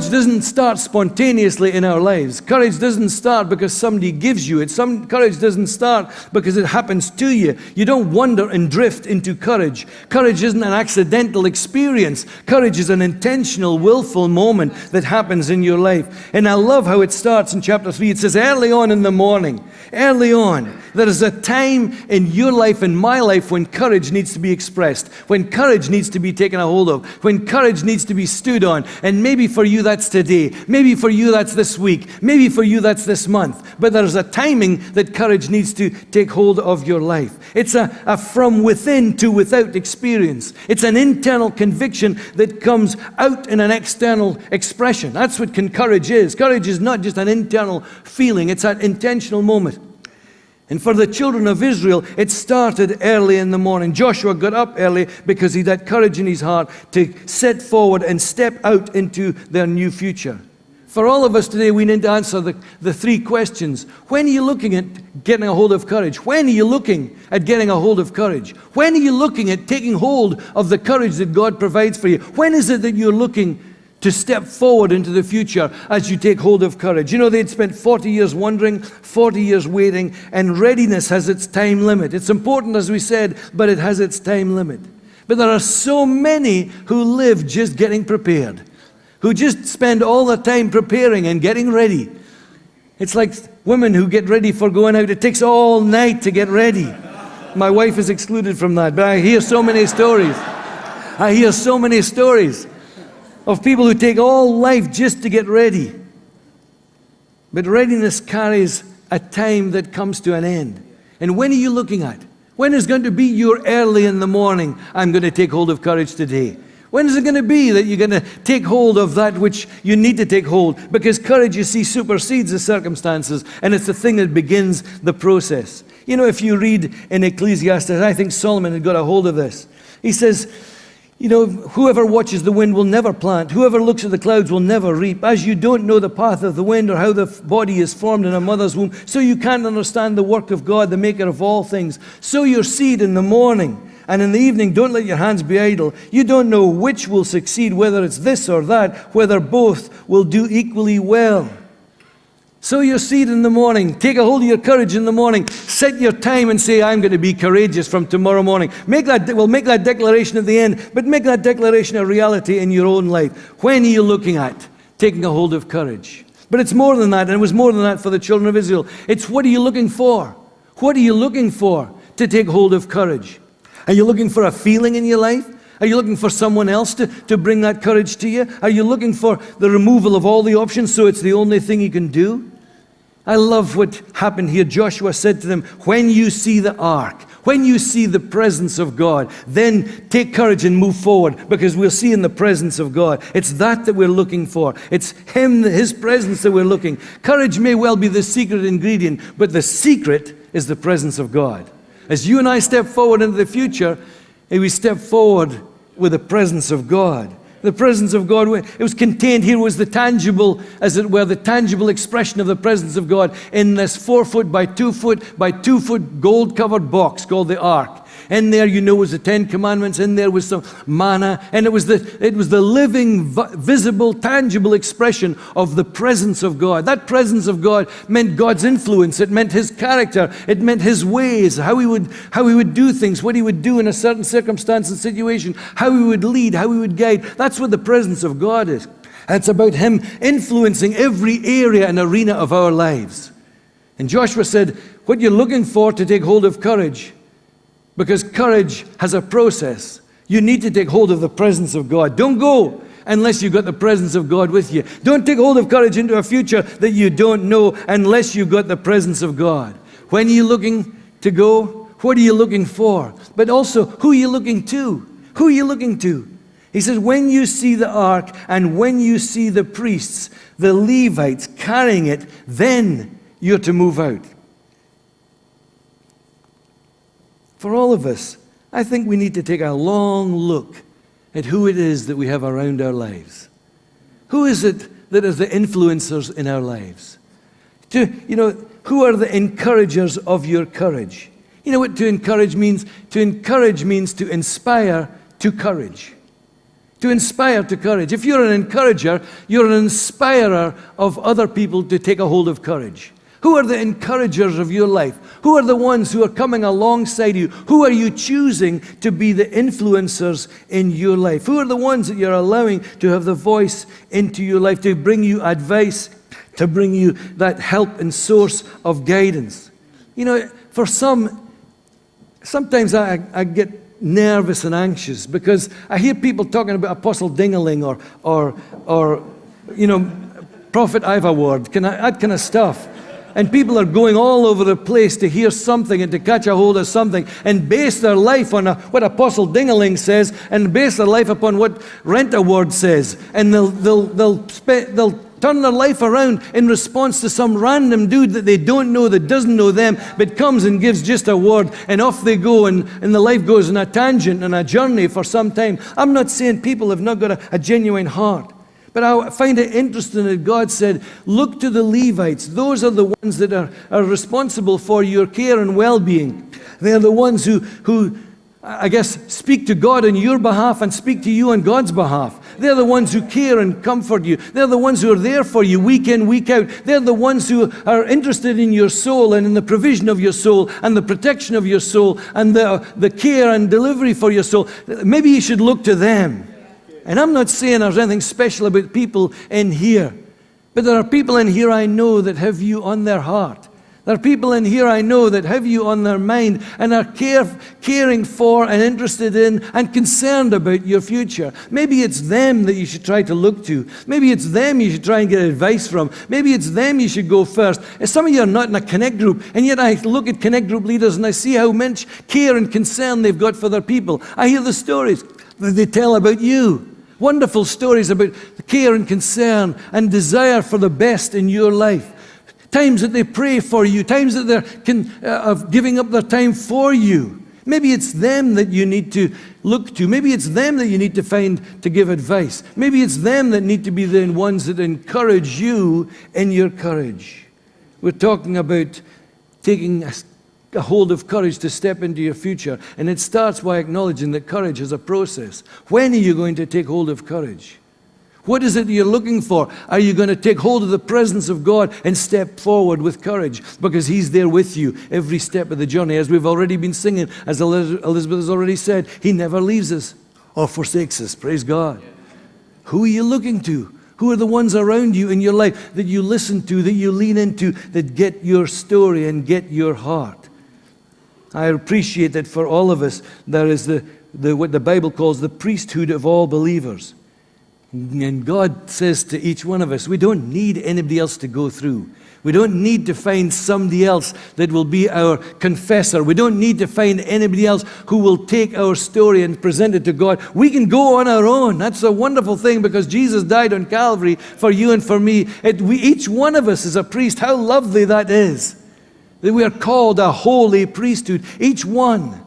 Courage doesn't start spontaneously in our lives. Courage doesn't start because somebody gives you it. Courage doesn't start because it happens to you. You don't wander and drift into courage. Courage isn't an accidental experience. Courage is an intentional, willful moment that happens in your life. And I love how it starts in chapter 3. It says, early on in the morning, early on, there is a time in your life and my life when courage needs to be expressed, when courage needs to be taken a hold of, when courage needs to be stood on. And maybe for you that's today. Maybe for you that's this week. Maybe for you that's this month. But there's a timing that courage needs to take hold of your life. It's a from within to without experience. It's an internal conviction that comes out in an external expression. That's what courage is. Courage is not just an internal feeling. It's an intentional moment. And for the children of Israel, it started early in the morning. Joshua got up early because he had courage in his heart to set forward and step out into their new future. For all of us today, we need to answer the three questions. When are you looking at getting a hold of courage? When are you looking at getting a hold of courage? When are you looking at taking hold of the courage that God provides for you? When is it that you're looking to step forward into the future as you take hold of courage? You know, they'd spent 40 years wondering, 40 years waiting, and readiness has its time limit. It's important, as we said, but it has its time limit. But there are so many who live just getting prepared, who just spend all the time preparing and getting ready. It's like women who get ready for going out. It takes all night to get ready. My wife is excluded from that, but I hear so many stories. I hear so many stories of people who take all life just to get ready. But readiness carries a time that comes to an end. And when are you looking at? When is going to be your early in the morning, I'm going to take hold of courage today? When is it going to be that you're going to take hold of that which you need to take hold? Because courage, you see, supersedes the circumstances, and it's the thing that begins the process. You know, if you read in Ecclesiastes, I think Solomon had got a hold of this. He says, you know, whoever watches the wind will never plant. Whoever looks at the clouds will never reap. As you don't know the path of the wind or how the body is formed in a mother's womb, so you can't understand the work of God, the maker of all things. Sow your seed in the morning, and in the evening don't let your hands be idle. You don't know which will succeed, whether it's this or that, whether both will do equally well. Sow your seed in the morning. Take a hold of your courage in the morning. Set your time and say, I'm going to be courageous from tomorrow morning. Make that declaration at the end, but make that declaration a reality in your own life. When are you looking at taking a hold of courage? But it's more than that, and it was more than that for the children of Israel. It's what are you looking for? What are you looking for to take hold of courage? Are you looking for a feeling in your life? Are you looking for someone else to bring that courage to you? Are you looking for the removal of all the options so it's the only thing you can do? I love what happened here. Joshua said to them, when you see the ark, when you see the presence of God, then take courage and move forward, because we'll see in the presence of God. It's that we're looking for. It's Him, His presence that we're looking. Courage may well be the secret ingredient, but the secret is the presence of God. As you and I step forward into the future, we step forward with the presence of God. The presence of God, it was contained here, was the tangible, as it were, the tangible expression of the presence of God in this 4 foot by 2 foot by 2 foot gold covered box called the ark. In there, you know, was the 10 Commandments. In there was some manna, and it was the living, visible, tangible expression of the presence of God. That presence of God meant God's influence. It meant His character. It meant His ways, how He would do things, what He would do in a certain circumstance and situation, how He would lead, how He would guide. That's what the presence of God is. And it's about Him influencing every area and arena of our lives. And Joshua said, what you're looking for to take hold of courage, because courage has a process. You need to take hold of the presence of God. Don't go unless you've got the presence of God with you. Don't take hold of courage into a future that you don't know unless you've got the presence of God. When are you looking to go? What are you looking for? But also, who are you looking to? Who are you looking to? He says, when you see the ark and when you see the priests, the Levites carrying it, then you're to move out. For all of us, I think we need to take a long look at who it is that we have around our lives. Who is it that is the influencers in our lives? Who are the encouragers of your courage? You know what to encourage means? To encourage means to inspire to courage. To inspire to courage. If you're an encourager, you're an inspirer of other people to take a hold of courage. Who are the encouragers of your life? Who are the ones who are coming alongside you? Who are you choosing to be the influencers in your life? Who are the ones that you're allowing to have the voice into your life, to bring you advice, to bring you that help and source of guidance? You know, for sometimes I get nervous and anxious because I hear people talking about Apostle Dingaling or you know, Prophet Ivor Ward, that kind of stuff. And people are going all over the place to hear something and to catch a hold of something and base their life on what Apostle Dingaling says and base their life upon what Rent Award says. And they'll turn their life around in response to some random dude that they don't know, that doesn't know them, but comes and gives just a word, and off they go, and the life goes on a tangent and a journey for some time. I'm not saying people have not got a genuine heart. But I find it interesting that God said, look to the Levites. Those are the ones that are responsible for your care and well-being. They're the ones who, I guess, speak to God on your behalf and speak to you on God's behalf. They're the ones who care and comfort you. They're the ones who are there for you week in, week out. They're the ones who are interested in your soul and in the provision of your soul and the protection of your soul and the care and delivery for your soul. Maybe you should look to them. And I'm not saying there's anything special about people in here, but there are people in here I know that have you on their heart. There are people in here I know that have you on their mind and are caring for and interested in and concerned about your future. Maybe it's them that you should try to look to. Maybe it's them you should try and get advice from. Maybe it's them you should go first. Some of you are not in a Connect group, and yet I look at Connect group leaders and I see how much care and concern they've got for their people. I hear the stories that they tell about you. Wonderful stories about care and concern and desire for the best in your life. Times that they pray for you, times that they're giving up their time for you. Maybe it's them that you need to look to. Maybe it's them that you need to find to give advice. Maybe it's them that need to be the ones that encourage you in your courage. We're talking about taking a hold of courage to step into your future. And it starts by acknowledging that courage is a process. When are you going to take hold of courage? What is it you're looking for? Are you going to take hold of the presence of God and step forward with courage? Because He's there with you every step of the journey. As we've already been singing, as Elizabeth has already said, He never leaves us or forsakes us. Praise God. Who are you looking to? Who are the ones around you in your life that you listen to, that you lean into, that get your story and get your heart? I appreciate that for all of us, there is what the Bible calls the priesthood of all believers. And God says to each one of us, we don't need anybody else to go through. We don't need to find somebody else that will be our confessor. We don't need to find anybody else who will take our story and present it to God. We can go on our own. That's a wonderful thing because Jesus died on Calvary for you and for me. Each one of us is a priest. How lovely that is. That we are called a holy priesthood, each one.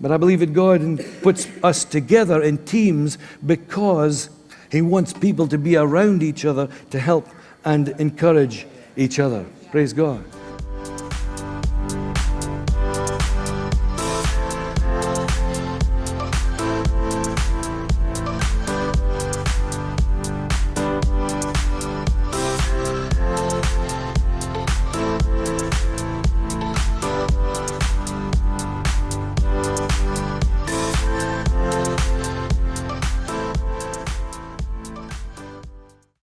But I believe that God puts us together in teams because He wants people to be around each other to help and encourage each other. Praise God.